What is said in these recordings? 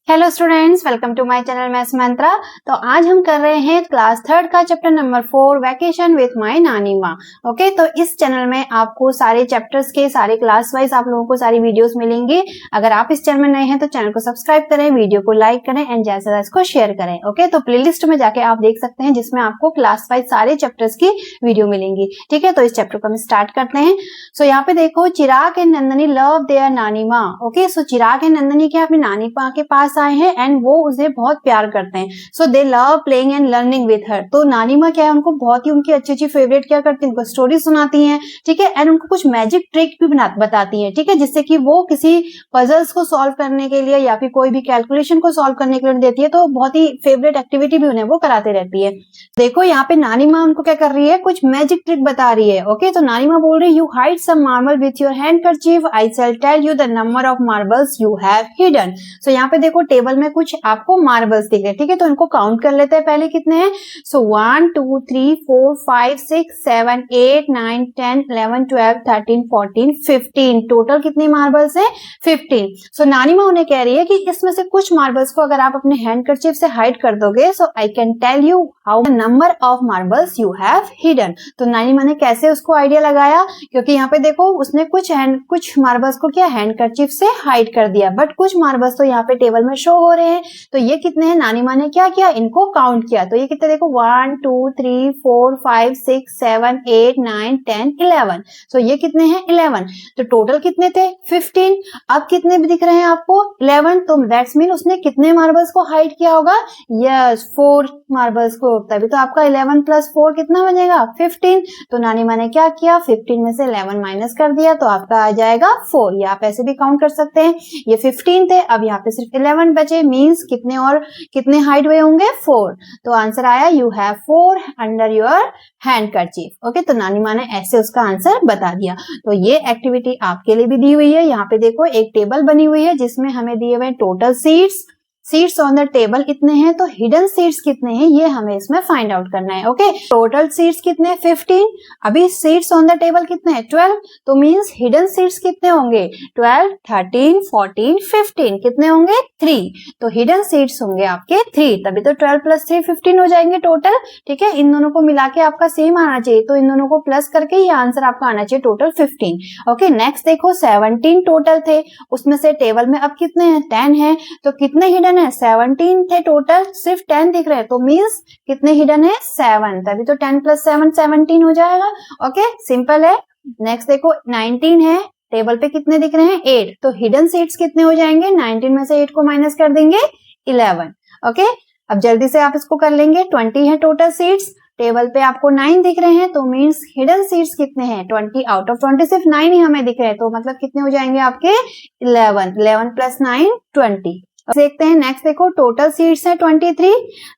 Hello students, welcome to my channel maths mantra. तो आज हम कर रहे हैं क्लास थर्ड का chapter number 4 vacation with my Nani Maa. Okay, तो इस चैनल में आपको सारे चैप्टर्स के सारे क्लास वाइज आप लोगों को सारी वीडियोस मिलेंगी। अगर आप इस चैनल में नए हैं तो चैनल को सब्सक्राइब करें, वीडियो को लाइक करें एंड ज्यादा से ज्यादा इसको शेयर करें। ओके, तो प्लेलिस्ट में जाके आप देख सकते हैं जिसमें आपको क्लास वाइज सारे चैप्टर्स की वीडियो मिलेंगी। ठीक है, तो इस चैप्टर को हम स्टार्ट करते हैं। सो यहाँ पे देखो, चिराग एंड नंदनी लव देयर नानी Maa. Okay, so Chirag and Nandini क्या अपनी नानी माँ के पास आए हैं एंड वो उसे बहुत प्यार करते हैं। So they love playing and learning with her. तो नानी माँ क्या है, उनको बहुत ही उनकी अच्छी अच्छी फेवरेट क्या करती है, उनको स्टोरी सुनाती हैं। ठीक है, एंड उनको कुछ मैजिक ट्रिक भी बताती हैं। ठीक है, जिससे कि वो किसी पजल्स को सॉल्व करने के लिए या फिर कोई भी कैलकुलेशन को सॉल्व करने के लिए देती है। तो बहुत ही फेवरेट एक्टिविटी भी उन्हें वो कराते रहती है। देखो यहाँ पे नानी माँ उनको क्या कर रही है, कुछ मैजिक ट्रिक बता रही है। ओके, तो नानी माँ बोल रही है, you hide some marble with your handkerchief, I shall tell you the number of marbles you have hidden. So यहाँ पे देखो टेबल में कुछ आपको मार्बल्स दिख रहे हैं। ठीक है, तो इनको काउंट कर लेते हैं पहले कितने हैं। सो 1 2 3 4 5 6 7 8 9 10 11 12 13 14 15 टोटल कितनी मार्बल्स हैं, 15। सो नानी माँ उन्हें कह रही है कि इसमें से कुछ मार्बल्स को अगर आप अपने हैंडकरचीफ से हाइड कर दोगे, so I can tell you how the number of marbles you have hidden. तो नानी माँ ने कैसे उसको आइडिया लगाया, क्योंकि यहाँ पे देखो उसने कुछ मार्बल्स को क्या हैंडकरचीफ से हाइड कर दिया, बट कुछ मार्बल्स तो यहाँ पे टेबल में शो हो रहे हैं। तो ये कितने हैं, नानी माँ ने क्या किया, इनको काउंट किया। तो ये कितने देखो 1 2 3 4 5 6 7 8 9 10 11। सो ये कितने हैं, 11। तो टोटल कितने थे, 15। अब कितने भी दिख रहे हैं आपको, 11। तो दैट्स मीन उसने कितने मार्बल्स को हाइड किया होगा, यस 4 मार्बल्स को। तभी तो आपका 11 प्लस 4 कितना बनेगा, 15। तो नानी माँ ने क्या किया, 15 में से 11 माइनस कर दिया तो आपका आ जाएगा 4। या आप ऐसे भी काउंट कर सकते हैं, ये 15 थे, अब यहाँ पे सिर्फ 11 बचे। मीन्स कितने और कितने हाइड हुए होंगे, 4। तो आंसर आया you have 4 under your handkerchief. Okay, तो नानी माँ ने ऐसे उसका आंसर बता दिया। तो ये एक्टिविटी आपके लिए भी दी हुई है। यहाँ पे देखो एक टेबल बनी हुई है जिसमें हमें दिए हुए total seats on the table कितने हैं, तो हिडन सीट्स कितने हैं ये हमें इसमें फाइंड आउट करना है। ओके, टोटल सीट्स कितने हैं, 15। अभी सीट्स ऑन द टेबल कितने हैं, 12। तो मींस हिडन सीट्स कितने होंगे, 12 13 14 15 कितने होंगे, 3। तो हिडन सीट्स होंगे आपके 3। तभी तो 12 प्लस 3 15 हो जाएंगे टोटल। ठीक है, इन दोनों को मिला के आपका सेम आना चाहिए, तो इन दोनों को प्लस करके ये आंसर आपका आना चाहिए टोटल 15। ओके, नेक्स्ट देखो 17 टोटल थे, उसमें से टेबल में अब कितने हैं, 10 है। तो कितने हिडन है, 17 थे टोटल, सिर्फ 10 दिख रहे हैं। तो मींस कितने हिडन है, 7। तभी तो 10 प्लस 7 17 हो जाएगा। ओके, सिंपल है। नेक्स्ट देखो 19 है, टेबल पे कितने दिख रहे हैं, 8। तो हिडन सीट्स कितने हो जाएंगे, 19 में से 8 को माइनस कर देंगे, 11। ओके, अब जल्दी से आप इसको कर लेंगे। 20 है टोटल सीट्स, टेबल पे आपको 9 दिख रहे हैं, तो मींस हिडन सीट्स कितने हैं, 20 आउट ऑफ 20 सिर्फ 9 ही हमें दिख रहे हैं। तो मतलब कितने हो जाएंगे आपके, 11 प्लस 9 20। देखते हैं नेक्स्ट, देखो टोटल सीट्स है 23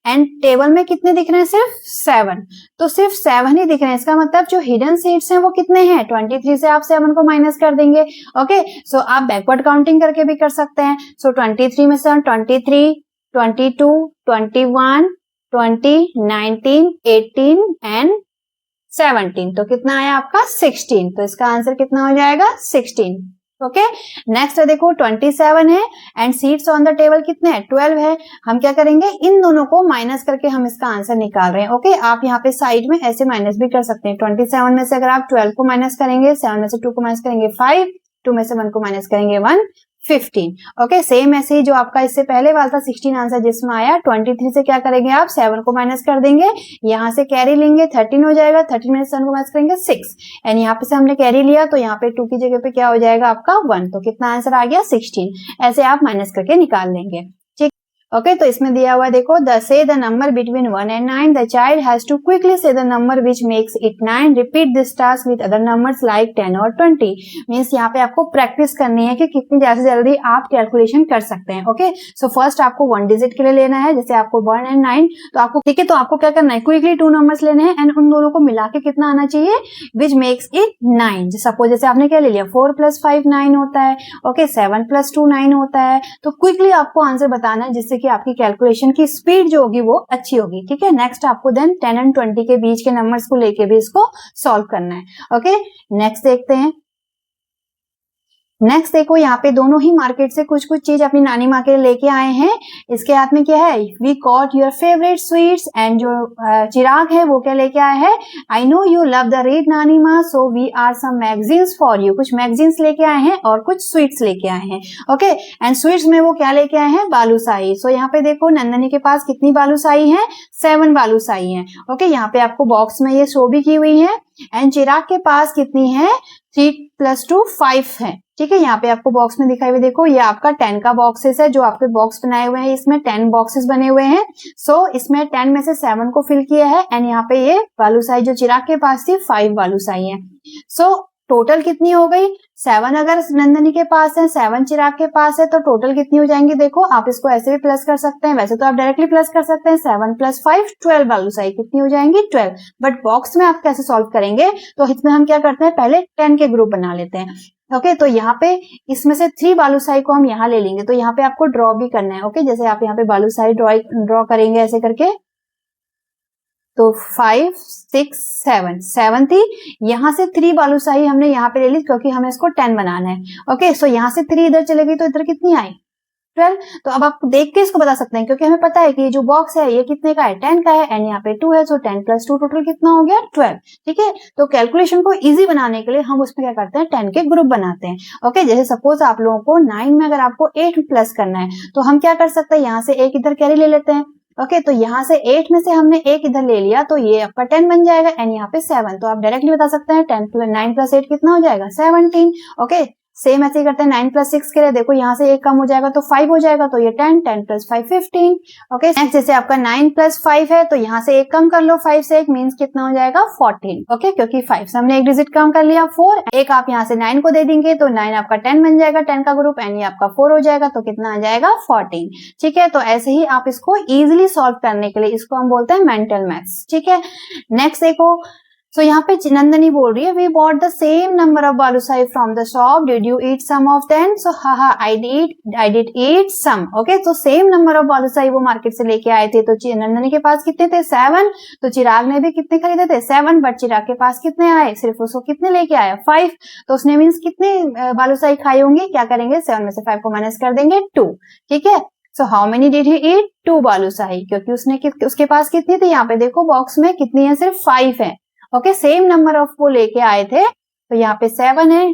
एंड टेबल में कितने दिख रहे हैं, सिर्फ 7। तो सिर्फ 7 ही दिख रहे हैं, इसका मतलब जो हिडन सीट्स हैं वो कितने हैं, 23 से आप 7 को माइनस कर देंगे। ओके, सो आप बैकवर्ड काउंटिंग करके भी कर सकते हैं। सो 23 में से 23 22 21 20 19 18 एंड 17। तो कितना आया आपका, 16। तो इसका आंसर कितना हो जाएगा, 16। ओके, नेक्स्ट देखो 27 है and seats on the table कितने हैं, 12 है। हम क्या करेंगे, इन दोनों को माइनस करके हम इसका आंसर निकाल रहे हैं। ओके, आप यहाँ पे साइड में ऐसे माइनस भी कर सकते हैं। 27 में से अगर आप 12 को माइनस करेंगे, 7 में से 2 को माइनस करेंगे 5, 2 में से 1 को माइनस करेंगे 1, 15। ओके, सेम ऐसे ही जो आपका इससे पहले वाला था 16 आंसर जिसमें आया, 23 से क्या करेंगे आप, 7 को माइनस कर देंगे, यहाँ से कैरी लेंगे 13 हो जाएगा, 13 में से 7 को माइनस करेंगे 6 एंड यहाँ पे से हमने कैरी लिया तो यहाँ पे 2 की जगह पे क्या हो जाएगा आपका 1। तो कितना आंसर आ गया, 16। ऐसे आप माइनस करके निकाल लेंगे। ओके, तो इसमें दिया हुआ देखो, say the number between 1 and 9, the child has to quickly say the number which makes it 9, repeat this task with other numbers like 10 और 20। मीन्स यहाँ पे आपको प्रैक्टिस करनी है कि कितनी ज्यादा से जल्दी आप कैलकुलेशन कर सकते हैं। ओके, सो फर्स्ट आपको 1 डिजिट के लिए लेना है, जैसे आपको 1 एंड 9। तो आपको ठीक है, तो आपको क्या करना है, क्विकली 2 नंबर्स लेने हैं एंड उन दोनों को मिला के कितना आना चाहिए, विच मेक्स इट 9। सपोज जैसे आपने क्या ले लिया, 4 प्लस 5 9 होता है। ओके, 7 प्लस 2 9 होता है। तो क्विकली आपको आंसर बताना है जिससे कि आपकी कैलकुलेशन की स्पीड जो होगी वो अच्छी होगी। ठीक है, नेक्स्ट आपको देन 10 एंड 20 के बीच के नंबर्स को लेके भी इसको सॉल्व करना है। ओके, नेक्स्ट देखते हैं नेक्स्ट देखो यहाँ पे दोनों ही मार्केट से कुछ कुछ चीज अपनी नानी माँ के लिए लेके आए हैं। इसके हाथ में क्या है, we got your favourite sweets, and जो चिराग है वो क्या लेके आया है, I know you love the read नानी माँ, so we are some magazines for you. कुछ मैगजीन्स लेके आए हैं और कुछ स्वीट्स लेके आए हैं। ओके, एंड स्वीट्स में वो क्या लेके आए हैं, बालूशाही। सो यहाँ पे देखो नंदनी के पास कितनी बालूशाही है, 7 बालूशाही है। ओके, यहाँ पे आपको बॉक्स में ये शो भी की हुई है। एंड चिराग के पास कितनी है, 3 + 2 5 है। ठीक है, यहाँ पे आपको बॉक्स में दिखाई हुई देखो, ये आपका 10 का बॉक्सेस है। जो आपके बॉक्स बनाए हुए हैं इसमें 10 बॉक्सेस बने हुए हैं। सो इसमें 10 में से 7 को फिल किया है। एंड यहाँ पे ये बालूशाही जो चिराग के पास थी 5 बालूशाही है। सो टोटल कितनी हो गई, 7 अगर नंदनी के पास है, 7 चिराग के पास है, तो टोटल कितनी हो जाएंगी, देखो आप इसको ऐसे भी प्लस कर सकते हैं, वैसे तो आप डायरेक्टली प्लस कर सकते हैं। 7 + 5 12 बालूशाही कितनी हो जाएंगी, 12। बट बॉक्स में आप कैसे सॉल्व करेंगे, तो इसमें हम क्या करते हैं, पहले 10 के ग्रुप बना लेते हैं। ओके, तो यहाँ पे इसमें से 3 बालूशाही को हम यहाँ ले लेंगे। तो यहाँ पे आपको ड्रॉ भी करना है। ओके, जैसे आप यहाँ पे बालूशाही ड्रॉ करेंगे ऐसे करके, तो 5 6 7 थी, यहाँ से 3 बालूशाही हमने यहाँ पे ले ली क्योंकि हमें इसको 10 बनाना है। ओके, सो यहाँ से 3 इधर चले गई तो इधर कितनी आई, 12। तो अब आप देख के इसको बता सकते हैं क्योंकि हमें पता है कि ये जो बॉक्स है ये कितने का है, 10 का है, एंड यहाँ पे 2 है। सो 10 + 2 टोटल कितना हो गया, 12। ठीक है, तो कैलकुलेशन को इजी बनाने के लिए हम उसमें क्या करते हैं, 10 के ग्रुप बनाते हैं। ओके, जैसे सपोज आप लोगों को 9 में अगर आपको 8 प्लस करना है तो हम क्या कर सकते हैं, यहाँ से एक इधर कैरी ले लेते हैं। ओके, तो यहाँ से 8 में से हमने एक इधर ले लिया तो ये आपका 10 बन जाएगा, एंड यहाँ पे 7। तो आप डायरेक्टली बता सकते हैं 9 + 8 कितना हो जाएगा, 17। ओके, सेम ऐसे ही करते हैं 9 + 6 के लिए, देखो यहाँ से एक कम हो जाएगा तो 5 हो जाएगा, तो ये 10 + 5 15। ओके, नेक्स्ट जैसे आपका 9 + 5 है तो यहाँ से एक कम कर लो, 5 से एक मीन्स कितना हो जाएगा, 14। ओके, क्योंकि 5 से हमने एक डिजिट कम कर लिया, 4। एक आप यहाँ से 9 को दे देंगे तो 9 आपका 10 बन जाएगा, 10 का ग्रुप, एंड ये आपका 4 हो जाएगा, तो कितना आ जाएगा, 14। ठीक है, तो ऐसे ही आप इसको इजिली सॉल्व करने के लिए इसको हम बोलते हैं मेंटल मैथ्स। ठीक है, नेक्स्ट देखो, तो यहाँ पे नंदनी बोल रही है, we bought the same number of balushahi from the shop, did you eat some of them, so हाँ I did eat some. Okay, तो सेम नंबर ऑफ बालूशाही वो मार्केट से लेके आए थे। तो नंदनी के पास कितने थे, 7। तो चिराग ने भी कितने खरीदे थे, 7। बट चिराग के पास कितने आए, सिर्फ उसको कितने लेके आया, 5। तो उसने मीन्स कितने बालूशाही खाई होंगी, क्या करेंगे, 7 में से 5 को माइनस कर देंगे, 2। ठीक है, so how many did he eat, 2 balushahi, क्योंकि उसके पास कितनी थी, यहाँ पे देखो बॉक्स में कितनी है, सिर्फ 5 है। ओके, सेम नंबर ऑफ वो लेके आए थे, तो यहाँ पे 7 है,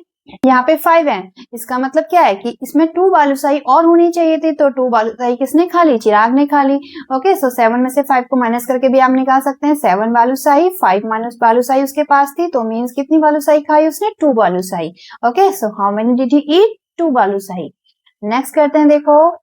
यहाँ पे 5 है। इसका मतलब क्या है कि इसमें 2 बालूशाही और होनी चाहिए थी, तो 2 बालूशाही किसने खा ली, चिराग ने खा ली। ओके, सो 7 में से 5 को माइनस करके भी आप निकाल सकते हैं, 7 बालूशाही, 5 माइनस बालूशाही उसके पास थी, तो मीन्स कितनी बालूशाही खाई उसने, 2 balushahi. Okay, so how many did he eat, 2 balushahi. Next करते हैं, देखो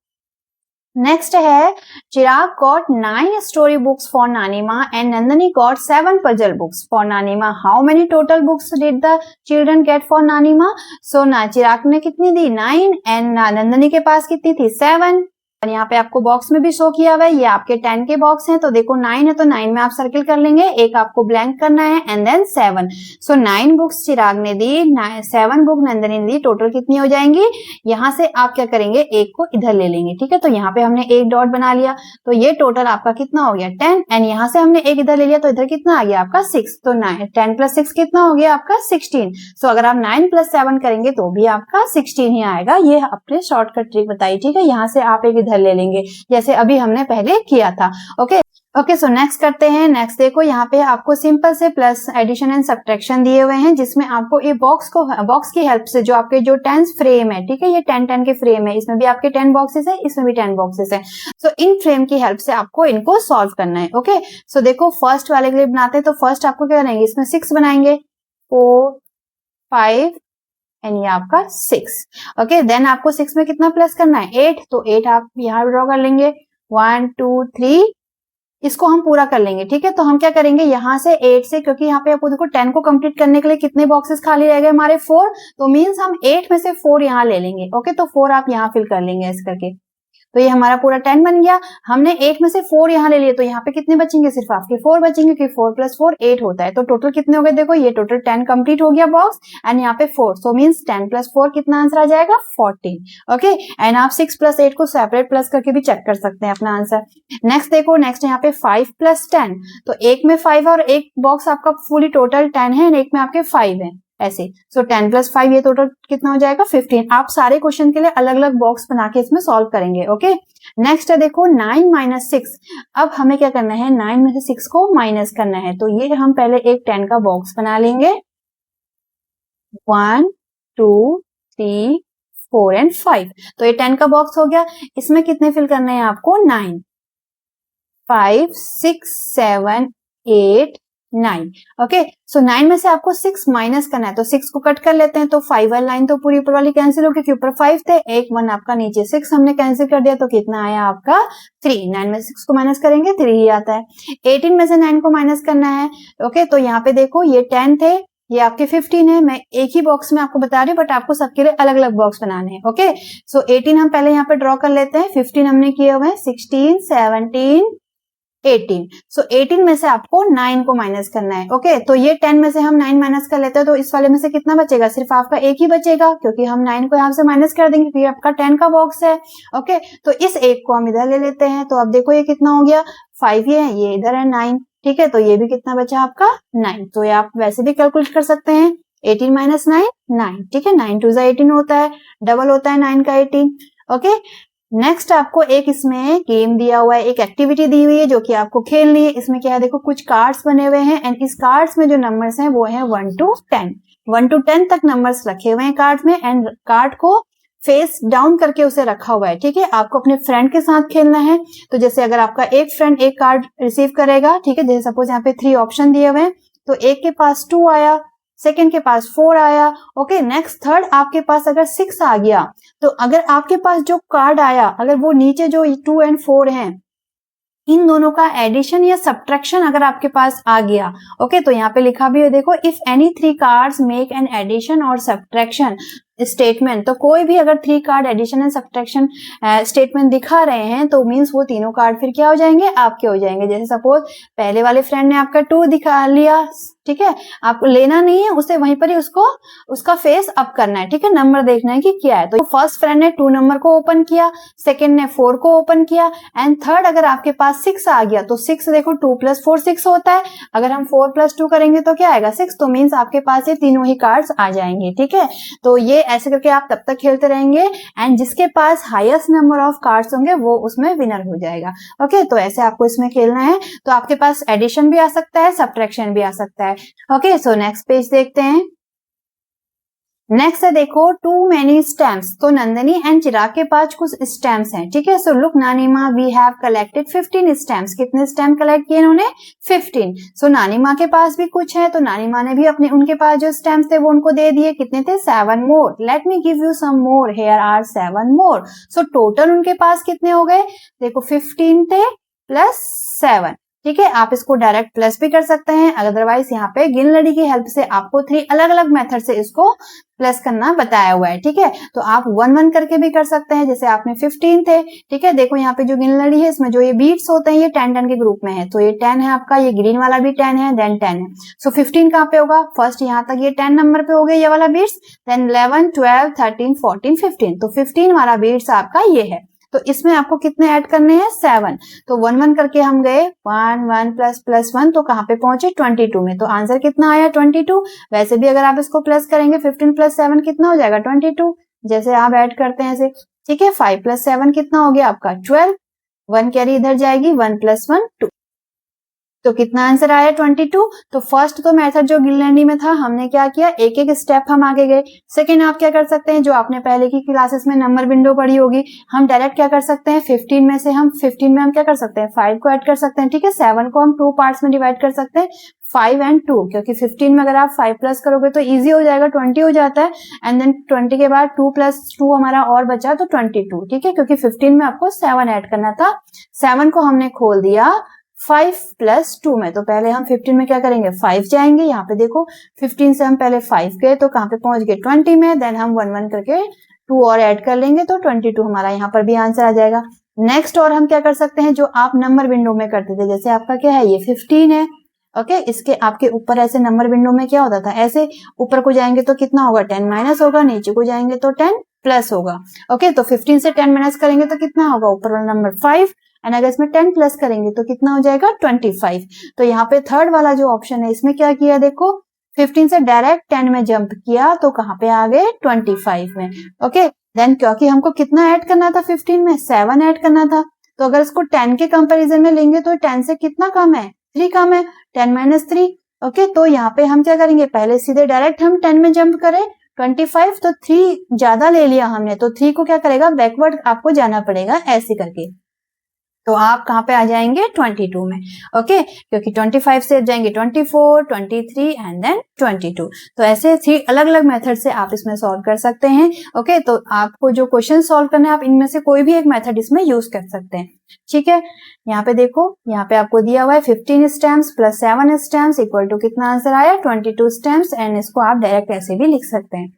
नेक्स्ट है, चिराग गॉट 9 स्टोरी बुक्स फॉर नानी माँ and Nandini got 7 puzzle books for नानी माँ, how many total books did the children get for नानी माँ। सो चिराग ने कितनी दी, 9, एंड नंदनी के पास कितनी थी, 7। और यहाँ पे आपको बॉक्स में भी शो किया हुआ है, ये आपके 10 के बॉक्स हैं, तो देखो 9 है तो 9 में आप सर्किल कर लेंगे, एक आपको ब्लैंक करना है, एंड देन 7। सो 9 बुक्स चिराग ने दी, 7 बुक नंदनी ने दी, टोटल कितनी हो जाएंगी, यहाँ से आप क्या करेंगे, एक को इधर ले लेंगे। ठीक है, तो यहाँ पे हमने एक डॉट बना लिया, तो ये टोटल आपका कितना हो गया, 10, एंड यहाँ से हमने एक इधर ले लिया, तो इधर कितना आ गया आपका 6। तो 10 + 6 कितना हो गया आपका 16। सो अगर आप 9 + 7 करेंगे तो भी आपका 16 ही आएगा। ये आपने शॉर्टकट ट्रिक बताई। ठीक है, यहाँ से आप एक ले लेंगे जैसे अभी हमने पहले किया था। ओके, सो नेक्स्ट करते हैं। नेक्स्ट देखो, यहाँ पे आपको सिंपल से प्लस एडिशन एंड सब्ट्रैक्शन दिए हुए हैं, जिसमें आपको ये बॉक्स की हेल्प से जो आपके जो 10 फ्रेम है, ठीक है, ये 10 के फ्रेम है, इसमें भी आपके 10 बॉक्सेस है, इसमें भी 10 बॉक्सेस है। सो इन फ्रेम की हेल्प से आपको इनको सॉल्व करना है। ओके, सो देखो फर्स्ट वाले के लिए बनाते हैं, तो फर्स्ट आपको क्या करेंगे, इसमें 6 बनाएंगे, 4 5 एंड ये आपका 6। ओके, देन आपको 6 में कितना प्लस करना है, 8। तो 8 आप यहाँ ड्रॉ कर लेंगे, 1 2 3, इसको हम पूरा कर लेंगे। ठीक है, तो हम क्या करेंगे, यहाँ से 8 से, क्योंकि यहाँ पे आपको देखो 10 को कंप्लीट करने के लिए कितने बॉक्सेस खाली रह गए हमारे, 4। तो मीन्स हम 8 में से 4 यहाँ ले लेंगे। ओके, तो 4 आप यहाँ फिल कर लेंगे ऐसे करके, तो ये हमारा पूरा 10 बन गया। हमने 8 में से 4 यहाँ ले लिए, तो यहाँ पे कितने बचेंगे, सिर्फ आपके 4 बचेंगे, क्योंकि 4 + 4 8 होता है। तो टोटल कितने हो गए, देखो ये टोटल 10 कंप्लीट हो गया बॉक्स, एंड यहाँ पे 4। सो मीन्स 10 + 4 कितना आंसर आ जाएगा, 14। ओके, एंड आप 6 + 8 को सेपरेट प्लस करके भी चेक कर सकते हैं अपना आंसर। नेक्स्ट देखो, नेक्स्ट यहाँ पे 5 + 10, तो एक में 5 है और एक बॉक्स आपका फुली टोटल 10 है, एंड एक में आपके 5 है। ऐसे। सो 10 प्लस 5 ये टोटल कितना हो जाएगा 15। आप सारे क्वेश्चन के लिए अलग अलग बॉक्स बना के इसमें सॉल्व करेंगे। ओके, नेक्स्ट है देखो 9 माइनस 6। अब हमें क्या करना है, 9 में से 6 को माइनस करना है। तो ये हम पहले एक 10 का बॉक्स बना लेंगे। 1 2 3 4 एंड 5। तो ये 10 का बॉक्स हो गया। इसमें कितने फिल करने हैं आपको, 9, 5 6 7 8 9। ओके, सो 9 में से आपको 6 माइनस करना है। तो 6 को कट कर लेते हैं। तो 5 वाली लाइन तो पूरी ऊपर वाली कैंसिल हो गई क्योंकि ऊपर 5 थे, एक 1 आपका नीचे 6 हमने कैंसिल कर दिया। तो कितना आया आपका 3। 9 में से 6 को माइनस करेंगे 3 ही आता है। 18 में से 9 को माइनस करना है। ओके, तो यहाँ पे देखो ये 10 थे, ये आपके 15 है। मैं एक ही बॉक्स में आपको बता रही हूँ बट आपको सबके लिए अलग अलग बॉक्स बनाने हैं। ओके, सो 18 हम पहले यहाँ पे ड्रॉ कर लेते हैं। 15 हमने किए हुए हैं, 16 17 18। सो 18 में से आपको 9 को माइनस करना है। ओके, तो ये 10 में से हम 9 माइनस कर लेते हैं। तो इस वाले में से कितना बचेगा, सिर्फ आपका एक ही बचेगा क्योंकि हम 9 को यहाँ से माइनस कर देंगे क्योंकि आपका 10 का बॉक्स है। ओके, तो इस एक को हम इधर ले लेते हैं। तो अब देखो ये कितना हो गया, 5 ये इधर है 9। ठीक है, तो ये भी कितना बचा आपका 9। तो ये आप वैसे भी कैलकुलेट कर सकते हैं। 18 माइनस 9 9। ठीक है, 9 2 18 होता है, डबल होता है 9 का 18। ओके, नेक्स्ट आपको एक इसमें गेम दिया हुआ है, एक एक्टिविटी दी हुई है जो कि आपको खेलनी है। इसमें क्या है देखो, कुछ कार्ड्स बने हुए हैं एंड इस कार्ड्स में जो नंबर्स हैं वो है 1 to 10। 1 to 10 तक नंबर्स रखे हुए हैं कार्ड में एंड कार्ड को फेस डाउन करके उसे रखा हुआ है। ठीक है, आपको अपने फ्रेंड के साथ खेलना है। तो जैसे अगर आपका एक फ्रेंड एक कार्ड रिसीव करेगा, ठीक है, जैसे सपोज यहाँ पे 3 ऑप्शन दिए हुए हैं, तो एक के पास 2 आया, सेकेंड के पास 4 आया। ओके, नेक्स्ट थर्ड आपके पास अगर 6 आ गया, तो अगर आपके पास जो कार्ड आया, अगर वो नीचे जो 2 and 4 हैं, इन दोनों का एडिशन या सब्ट्रैक्शन अगर आपके पास आ गया, ओके, तो यहाँ पे लिखा भी है देखो, if any 3 cards make an addition और सब्ट्रैक्शन स्टेटमेंट। तो कोई भी अगर 3 card addition and subtraction statement दिखा रहे हैं तो मीन्स वो तीनों कार्ड फिर क्या हो जाएंगे, आपके हो जाएंगे। जैसे सपोज पहले वाले फ्रेंड ने आपका 2 दिखा लिया, ठीक है, आपको लेना नहीं है उसे, वहीं पर ही उसको उसका फेस अप करना है। ठीक है, नंबर देखना है कि क्या है। तो फर्स्ट फ्रेंड ने 2 नंबर को ओपन किया, सेकेंड ने 4 को ओपन किया एंड थर्ड अगर आपके पास 6 आ गया, तो 6 देखो 2 + 4 6 होता है। अगर हम 4 + 2 करेंगे तो क्या आएगा 6। तो मीन्स आपके पास ये तीनों ही कार्ड्स आ जाएंगे। ठीक है, तो ये ऐसे करके आप तब तक खेलते रहेंगे एंड जिसके पास हाईएस्ट नंबर ऑफ कार्ड्स होंगे वो उसमें विनर हो जाएगा। ओके, तो ऐसे आपको इसमें खेलना है। तो आपके पास एडिशन भी आ सकता है, सब्ट्रैक्शन भी आ सकता है। ओके, सो नेक्स्ट पेज देखते हैं। नेक्स्ट है देखो टू मेनी स्टैम्प्स। तो नंदनी एंड चिराग के पास कुछ स्टैम्प्स हैं। ठीक है, सो लुक नानीमा वी हैव कलेक्टेड 15 स्टैम्प्स। कितने स्टैम्प कलेक्ट किए इन्होंने, 15। सो नानी माँ के पास भी कुछ है, तो नानी माँ ने भी अपने उनके पास जो स्टैम्प्स थे वो उनको दे दिए। कितने थे, 7 more. Let me give you some more, here are 7 more. So total उनके पास कितने हो गए, देखो 15 थे प्लस 7। ठीक है, आप इसको डायरेक्ट प्लस भी कर सकते हैं, अदरवाइज यहाँ पे गिन लड़ी की हेल्प से आपको 3 अलग अलग मेथड से इसको प्लस करना बताया हुआ है। ठीक है, तो आप 1 1 करके भी कर सकते हैं, जैसे आपने 15 थे। ठीक है, देखो यहाँ पे जो गिन लड़ी है इसमें जो ये बीट्स होते हैं ये 10 10 के ग्रुप में है। तो ये 10 है आपका, ये ग्रीन वाला भी 10 है, देन 10 है। सो 15 कहाँ पे होगा, फर्स्ट यहाँ तक ये 10 नंबर पे हो गया ये वाला बीट्स, देन 11 12 13 14 15। तो 15 वाला बीट्स आपका ये है। तो इसमें आपको कितने ऐड करने हैं, 7। तो 1 1 करके हम गए, 1 1 + 1 तो कहाँ पे पहुंचे, 22 में। तो आंसर कितना आया, 22। वैसे भी अगर आप इसको प्लस करेंगे 15 + 7 कितना हो जाएगा, 22। जैसे आप ऐड करते हैं ऐसे। ठीक है, 5 + 7 कितना हो गया आपका, 12। 1 कैरी इधर जाएगी, 1 + 1 2। तो कितना आंसर आया, 22। तो फर्स्ट तो मेथड जो गिनलैंडी में था हमने क्या किया, एक एक स्टेप हम आगे गए। सेकेंड आप क्या कर सकते हैं, जो आपने पहले की क्लासेस में नंबर विंडो पढ़ी होगी, हम डायरेक्ट क्या कर सकते हैं, 15 में हम क्या कर सकते हैं, 5 को ऐड कर सकते हैं। ठीक है, 7 को हम 2 पार्ट्स में डिवाइड कर सकते हैं, 5 and 2, क्योंकि 15 में अगर आप 5 प्लस करोगे तो इजी हो जाएगा, 20 हो जाता है। एंड देन 20 के बाद 2 + 2 हमारा और बचा तो 22। ठीक है, क्योंकि 15 में आपको 7 ऐड करना था, 7 को हमने खोल दिया 5 + 2 में। तो पहले हम 15 में क्या करेंगे, 5 जाएंगे। यहाँ पे देखो 15 से हम पहले 5 गए तो कहाँ पे पहुंच गए, 20 में। देन हम 1 1 करके 2 और ऐड कर लेंगे तो 22 हमारा यहाँ पर भी आंसर आ जाएगा। नेक्स्ट और हम क्या कर सकते हैं, जो आप नंबर विंडो में करते थे, जैसे आपका क्या है, ये 15 है। ओके, इसके आपके ऊपर ऐसे नंबर विंडो में क्या होता था, ऐसे ऊपर को जाएंगे तो कितना होगा, 10 माइनस होगा, नीचे को जाएंगे तो 10 प्लस होगा। ओके, तो 15 से 10 माइनस करेंगे तो कितना होगा, ऊपर वाला नंबर 5, एंड अगर इसमें 10 प्लस करेंगे तो कितना हो जाएगा, 25। तो यहाँ पे थर्ड वाला जो ऑप्शन है इसमें क्या किया, देखो 15 से डायरेक्ट 10 में जंप किया तो कहाँ पे आ गए 25 में। ओके, देन क्योंकि हमको कितना ऐड करना था 15 में, 7 ऐड करना था, तो अगर इसको 10 के कंपैरिजन में लेंगे तो 10 से कितना कम है, 3 कम है, 10 माइनस 3। ओके, तो यहाँ पे हम क्या करेंगे, पहले सीधे डायरेक्ट हम 10 में जंप करें, 25 तो 3 ज्यादा ले लिया हमने, तो 3 को क्या करेगा, बैकवर्ड आपको जाना पड़ेगा ऐसे करके, तो आप कहाँ पे आ जाएंगे 22 में। ओके, क्योंकि 25 से जाएंगे 24, 23 एंड देन 22। तो ऐसे 3 अलग अलग मेथड से आप इसमें सॉल्व कर सकते हैं। ओके, तो आपको जो क्वेश्चन सॉल्व करना है आप इनमें से कोई भी एक मेथड इसमें यूज कर सकते हैं। ठीक है, यहाँ पे देखो, यहाँ पे आपको दिया हुआ है 15 stamps plus 7 stamps equal to कितना आंसर आया 22 स्टेम्स, एंड इसको आप डायरेक्ट ऐसे भी लिख सकते हैं।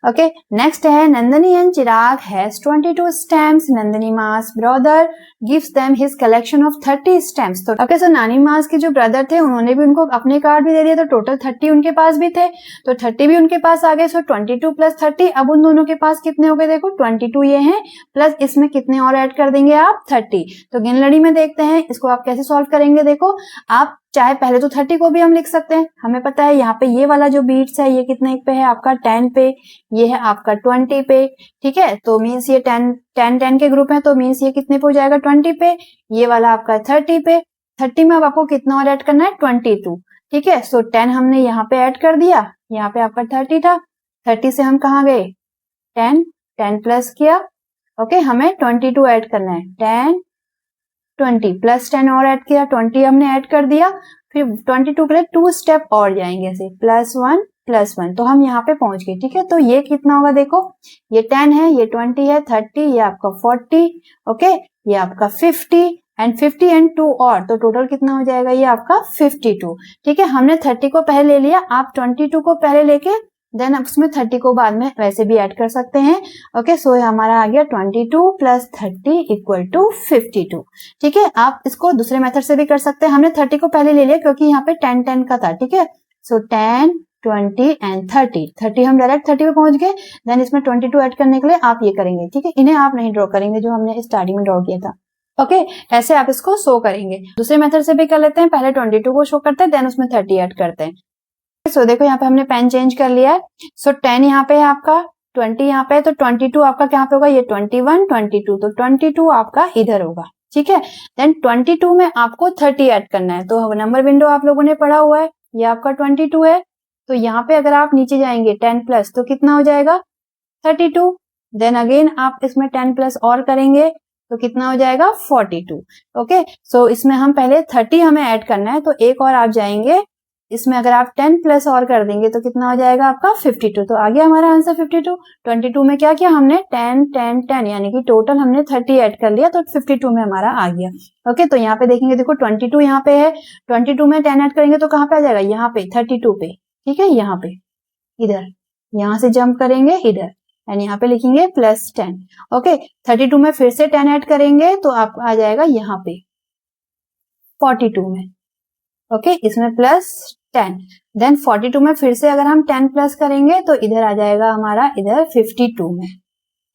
ओके, नेक्स्ट है Nandini and Chirag has 22 stamps. Nandini mass brother gives them his collection of 30 stamps. तो ओके, सो नानी मास के जो ब्रदर थे उन्होंने भी उनको अपने कार्ड भी दे दिया, तो टोटल 30 उनके पास भी थे, तो 30 भी उनके पास आ गए। सो 22 प्लस 30, अब उन दोनों के पास कितने हो गए, देखो 22 ये हैं, प्लस इसमें कितने और ऐड कर देंगे आप 30। तो गिनलड़ी में देखते हैं इसको आप कैसे सॉल्व करेंगे। देखो, आप चाहे पहले तो 30 को भी हम लिख सकते हैं, हमें पता है यहाँ पे ये वाला जो बीट्स है ये कितने पे है आपका 10 पे, ये है आपका 20 पे। ठीक है, तो मीन्स ये 10 के ग्रुप है, तो मीन्स ये कितने पे हो जाएगा 20 पे, ये वाला आपका 30 पे। 30 में अब आपको कितना और ऐड करना है 22। ठीक है, सो 10 हमने यहाँ पे ऐड कर दिया, यहाँ पे आपका 30 था, 30 से हम कहाँ गए 10 प्लस किया। ओके, हमें 22 ऐड करना है, 10 20 प्लस 10 और ऐड किया, 20 हमने ऐड कर दिया, फिर 22 के लिए 2 स्टेप और जाएंगे ऐसे, +1 तो हम यहाँ पे पहुंच गए। ठीक है, तो ये कितना होगा, देखो ये 10 है, ये 20 है, 30, ये आपका 40, ओके, ये आपका 50 एंड 50 एंड 2 और, तो टोटल कितना हो जाएगा ये आपका 52। ठीक है, हमने 30 को पहले ले लिया, आप 22 को पहले लेके देन उसमें 30 को बाद में वैसे भी ऐड कर सकते हैं। ओके, सो हमारा आ गया 22 प्लस 30 इक्वल टू 52। ठीक है, आप इसको दूसरे मेथड से भी कर सकते हैं, हमने 30 को पहले ले लिया क्योंकि यहाँ पे 10 का था। ठीक है, सो 10 20 एंड 30 हम डायरेक्ट 30 पे पहुंच गए, देन इसमें 22 ऐड करने के लिए आप ये करेंगे। ठीक है, इन्हें आप नहीं ड्रॉ करेंगे जो हमने स्टार्टिंग में ड्रॉ किया था। ओके, ऐसे आप इसको शो करेंगे। दूसरे मेथड से भी कर लेते हैं, पहले 22 को शो करते हैं, देन उसमें 30 ऐड करते हैं। सो देखो यहाँ पे हमने पेन चेंज कर लिया है, सो 10 यहाँ पे है आपका, 20 यहाँ पे है, तो 22 आपका क्या पे होगा, ये 21 22, तो 22 आपका इधर होगा। ठीक है, देन 22 में आपको 30 ऐड करना है, तो नंबर विंडो आप लोगों ने पढ़ा हुआ है, ये आपका 22 है, तो यहाँ पे अगर आप नीचे जाएंगे 10 प्लस तो कितना हो जाएगा 32, देन अगेन आप इसमें 10 प्लस और करेंगे तो कितना हो जाएगा 42। ओके, सो इसमें हम पहले 30 हमें ऐड करना है, तो एक और आप जाएंगे, इसमें अगर आप 10 प्लस और कर देंगे तो कितना हो जाएगा आपका 52। तो आ गया हमारा आंसर 52। 22 में क्या किया हमने 10 10 10 यानी कि टोटल हमने 30 ऐड कर लिया, तो 52 में हमारा आ गया। ओके, तो यहाँ पे देखेंगे, देखो 22 यहाँ पे है, 22 में 10 ऐड करेंगे तो कहाँ पे आ जाएगा, यहाँ पे 32 पे। ठीक है, यहाँ पे इधर, यहाँ से जंप करेंगे इधर एंड यहाँ पे लिखेंगे +10। ओके, 32 में फिर से 10 ऐड करेंगे तो आप आ जाएगा यहाँ पे 42 में। ओके, इसमें +10, देन 42 में फिर से अगर हम 10 प्लस करेंगे तो इधर आ जाएगा हमारा इधर 52 में।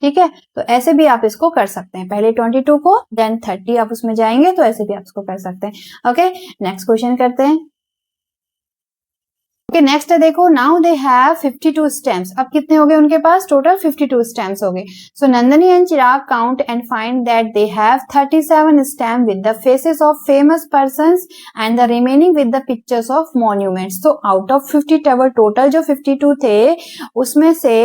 ठीक है, तो ऐसे भी आप इसको कर सकते हैं, पहले 22 को देन 30 आप उसमें जाएंगे, तो ऐसे भी आप इसको कर सकते हैं। ओके, नेक्स्ट क्वेश्चन करते हैं। ओके, नेक्स्ट है, देखो नाउ दे हैव 52 स्टेम्स। अब कितने हो गए उनके पास, टोटल 52 स्टेम्स हो गए। So Nandini and Chirag count and find that they have 37 stamp with the faces of famous persons and the remaining with the pictures of monuments. तो आउट ऑफ 50 टोटल जो 52 थे उसमें से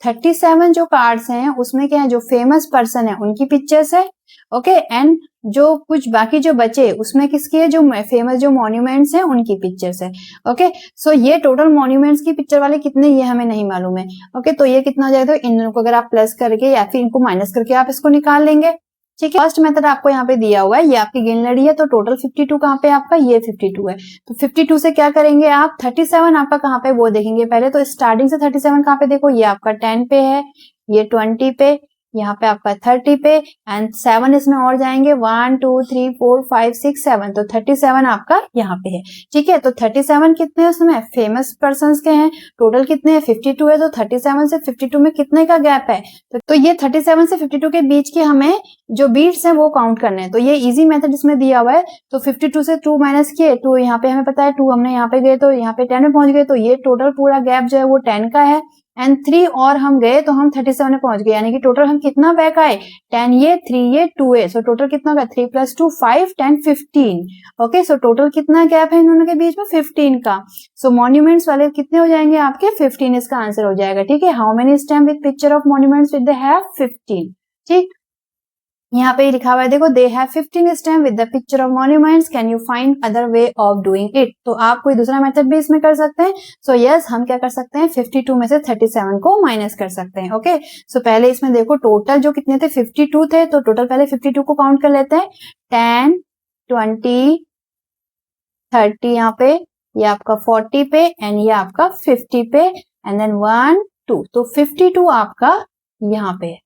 37 जो कार्ड्स हैं उसमें क्या है, जो फेमस पर्सन है उनकी पिक्चर्स है। ओके, एंड जो कुछ बाकी जो बचे उसमें किसकी है, जो फेमस जो मॉन्यूमेंट्स हैं उनकी पिक्चर्स है। ओके, सो ये टोटल मॉन्यूमेंट्स की पिक्चर वाले कितने, ये हमें नहीं मालूम है। ओके, तो ये कितना हो जाएगा, तो इन दोनों को अगर आप प्लस करके या फिर इनको माइनस करके आप इसको निकाल लेंगे। ठीक है, फर्स्ट मेथड आपको यहाँ पे दिया हुआ है, ये आपकी गिनलड़ी है, तो टोटल 52 कहाँ पे आपका, ये 52 है, तो 52 से क्या करेंगे आप 37 आपका कहाँ पे वो देखेंगे पहले, तो स्टार्टिंग से 37 कहाँ पे, देखो ये आपका 10 पे है, ये 20 पे, यहाँ पे आपका 30 पे एंड 7 इसमें और जाएंगे 1 2 3 4 5 6 7 तो 37 आपका यहाँ पे है। ठीक है, तो 37 कितने उसमें फेमस पर्संस के हैं, टोटल कितने हैं 52 है, तो 37 से 52 में कितने का गैप है, तो ये 37 से 52 के बीच के हमें जो बीट्स हैं वो काउंट करने हैं। तो ये इजी मेथड इसमें दिया हुआ है। तो 52 से 2 माइनस किए, 2 यहाँ पे हमें पता है, 2 हमने यहाँ पे गए तो यहाँ पे 10 में पहुंच गए, तो ये टोटल पूरा गैप जो है वो 10 का है एंड 3 और हम गए तो हम 37 में पहुंच गए, यानी कि टोटल हम कितना बैक आए 10 ये 3 ये 2 ए, सो टोटल कितना होगा 3 + 2 5 10 15। ओके, सो टोटल कितना गैप है इन दोनों के बीच में 15 का। सो मॉन्यूमेंट्स वाले कितने हो जाएंगे आपके 15, इसका आंसर हो जाएगा। ठीक है, how many stamp with picture of monuments with they have 15। ठीक, यहाँ पे लिखा हुआ है देखो, they have 15 stamp with the picture of monuments, can you find other way of doing it. तो आप कोई दूसरा मेथड भी इसमें कर सकते हैं। सो यस, हम क्या कर सकते हैं 52 में से 37 को माइनस कर सकते हैं। ओके, सो पहले इसमें देखो टोटल जो कितने थे 52 थे, तो टोटल पहले 52 को काउंट कर लेते हैं 10 20 30 यहाँ पे, ये आपका 40 पे एंड ये आपका 50 पे एंड देन 1 2, तो 52 आपका यहाँ पे है।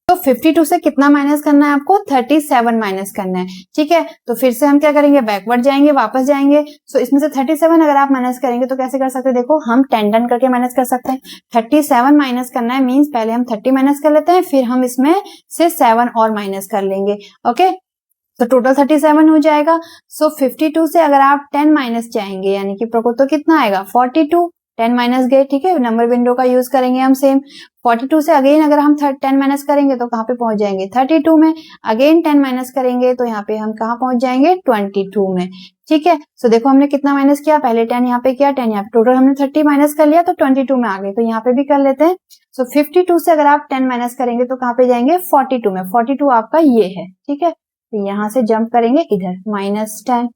तो 52 से कितना माइनस करना है आपको 37 माइनस करना है। ठीक है, तो फिर से हम क्या करेंगे बैकवर्ड जाएंगे, वापस जाएंगे। सो इसमें से 37 अगर आप माइनस करेंगे तो कैसे कर सकते हैं, देखो हम 10 10 करके माइनस कर सकते हैं। 37 माइनस करना है मींस पहले हम 30 माइनस कर लेते हैं, फिर हम इसमें से 7 और माइनस कर लेंगे। ओके, तो टोटल 37 हो जाएगा। सो 52 से अगर आप 10 माइनस जाएंगे यानी कि तो कितना आएगा 42, 10 माइनस गए। ठीक है, नंबर विंडो का यूज करेंगे हम सेम। 42 से अगेन अगर हम 10 माइनस करेंगे तो कहाँ पे पहुंच जाएंगे 32 में, अगेन 10 माइनस करेंगे तो यहाँ पे हम कहाँ पहुंच जाएंगे 22 में। ठीक है, सो देखो हमने कितना माइनस किया, पहले 10 यहाँ पे किया, 10 यहाँ पे, टोटल हमने 30 माइनस कर लिया तो 22 में आ गए, तो यहाँ पे भी कर लेते हैं। सो 52 से अगर आप 10 माइनस करेंगे तो कहाँ पे जाएंगे 42 में, 42 आपका ये है। ठीक है, तो यहाँ से जंप करेंगे इधर -10,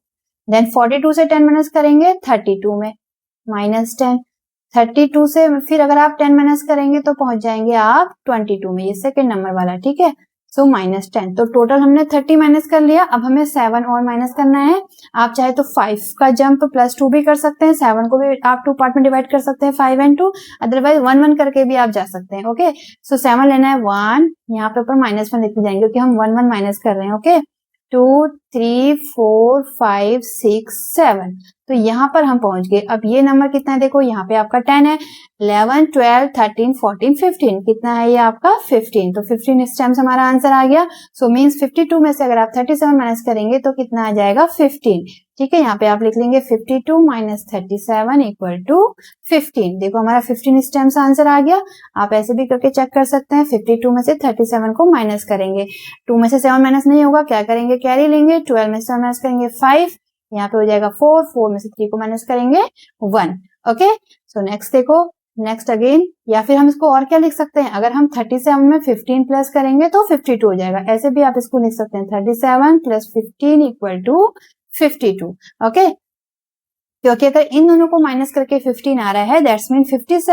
देन 42 से 10 माइनस करेंगे 32 में -10, 32 से फिर अगर आप 10 माइनस करेंगे तो पहुंच जाएंगे आप 22 में, ये सेकंड नंबर वाला। ठीक है, सो -10, तो टोटल हमने 30 माइनस कर लिया, अब हमें 7 और माइनस करना है। आप चाहे तो 5 का जंप +2 भी कर सकते हैं, 7 को भी आप 2 पार्ट में डिवाइड कर सकते हैं 5 and 2, अदरवाइज 1 1 करके भी आप जा सकते हैं। ओके, सो 7 लेना है 1, यहाँ पे ऊपर -1 लिखते जाएंगे क्योंकि हम 1 1 माइनस कर रहे हैं। ओके, 2 3 4 5 6 7, तो यहाँ पर हम पहुंच गए। अब ये नंबर कितना है देखो, यहाँ पे आपका 10 है, 11 12 13 14 15, कितना है ये आपका 15, तो 15 स्टेम्स हमारा आंसर आ गया। सो मीन्स 52 में से अगर आप 37 माइनस करेंगे तो कितना आ जाएगा 15। ठीक है, यहाँ पे आप लिख लेंगे 52 - 37 = 15। देखो हमारा 15 स्टेम्स आंसर आ गया। आप ऐसे भी करके चेक कर सकते हैं, 52 में से 37 को माइनस करेंगे, 2 में से 7 माइनस नहीं होगा, क्या करेंगे कैरी लेंगे, 12 में से 7 माइनस करेंगे 5, यहाँ पे हो जाएगा 4, 4 में से 3 को माइनस करेंगे 1। ओके, सो नेक्स्ट देखो, नेक्स्ट अगेन, या फिर हम इसको और क्या लिख सकते हैं, अगर हम 37 में 15 प्लस करेंगे तो 52 हो जाएगा, ऐसे भी आप इसको लिख सकते हैं 37 + 15 = 52। ओके, क्योंकि अगर इन दोनों को माइनस करके 15 आ रहा है, दैट्स मीन 37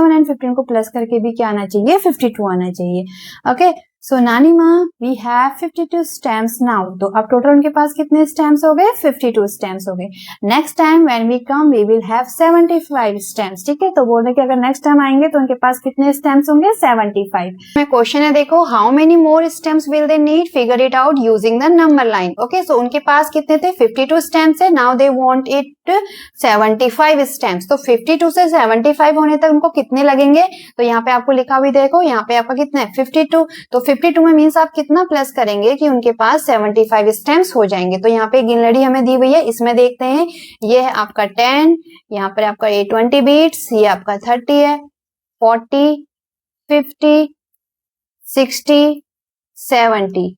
एंड 15 को प्लस करके भी क्या आना चाहिए 52 आना चाहिए। ओके, सो नानीमा वी हैव 52 स्टैम्प्स नाउ, तो अब टोटल उनके पास कितने स्टैम्प्स हो गए 52 स्टैम्प्स हो गए। Next time when we come we will have 75 stamps. ठीक है, तो बोल रहे कि अगर नेक्स्ट टाइम आएंगे तो उनके पास कितने स्टैम्प्स होंगे 75। में क्वेश्चन है देखो, how many more stamps will they need, figure it out using the number line. Okay, so उनके पास कितने थे 52 स्टैम्प्स है, now they want it 75 stamps, तो 52 से 75 होने तक उनको कितने लगेंगे, तो यहाँ पे आपको लिखा हुआ देखो, यहाँ पे आपका कितना है 52, तो 52 में मीन्स आप कितना प्लस करेंगे कि उनके पास 75 स्टैम्प्स हो जाएंगे। तो यहाँ पे गिनलड़ी हमें दी हुई है, इसमें देखते हैं, ये है आपका 10, यहाँ पर आपका ये 20 बीट्स, ये आपका 30 है, 40 50 60 70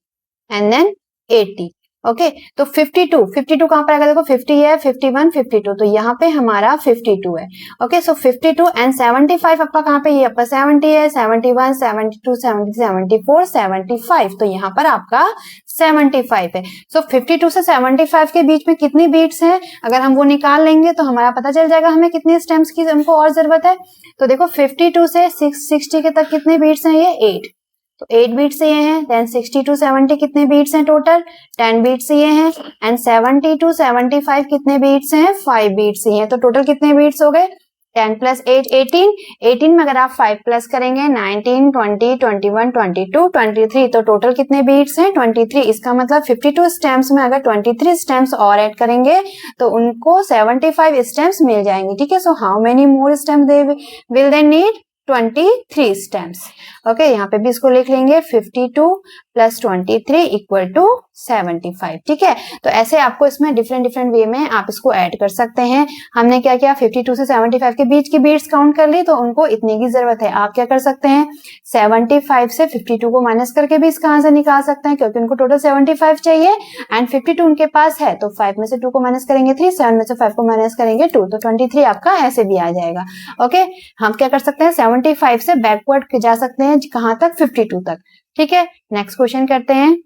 एंड देन 80। ओके, तो 52 कहां पर आएगा देखो, 50 है, 51 52, तो यहाँ पे हमारा 52 है। ओके, सो 52 एंड 75 आपका कहां पे, ये आपका 70 है, 71 72 70 74 75, तो यहाँ पर आपका 75 है। सो 52 से 75 के बीच में कितनी बीट्स हैं, अगर हम वो निकाल लेंगे तो हमारा पता चल जाएगा हमें कितने स्टेम्स की हमको और जरूरत है। तो देखो 52 से 660 के तक कितने बीट्स हैं, ये 8, तो 8 बीट्स ये हैं, देन 60 to 70 कितने बीट्स हैं टोटल 10 बीट्स ये हैं, एंड 70 to 75 कितने बीट्स हैं 5 बीट्स ये हैं, तो टोटल कितने बीट्स हो गए 10 प्लस 8 18, 18 में अगर आप 5 प्लस करेंगे 19 20 21 22 23, तो टोटल कितने बीट्स हैं 23। इसका मतलब 52 स्टेम्स में अगर 23 स्टेम्स और ऐड करेंगे तो उनको 75 स्टेम्स मिल जाएंगे, ठीक है। So how many more stems they will they need 23 stems. Okay, यहाँ पे भी इसको लिख लेंगे 52 प्लस 23 इक्वल टू 75, ठीक है। तो ऐसे आपको इसमें डिफरेंट डिफरेंट वे में आप इसको ऐड कर सकते हैं। हमने क्या किया 52 से 75 के बीच की बीट्स काउंट कर ली, तो उनको इतने की जरूरत है। आप क्या कर सकते हैं 75 से 52 को माइनस करके भी इसका आंसर निकाल सकते हैं, क्योंकि उनको टोटल 75 चाहिए एंड 52 उनके पास है। तो 5 में से 2 को माइनस करेंगे 3, 7 में से 5 को माइनस करेंगे 2, तो 23 आपका ऐसे भी आ जाएगा। ओके, हम क्या कर सकते हैं 75 से बैकवर्ड जा सकते हैं कहां तक 52 तक, ठीक है। नेक्स्ट क्वेश्चन करते हैं।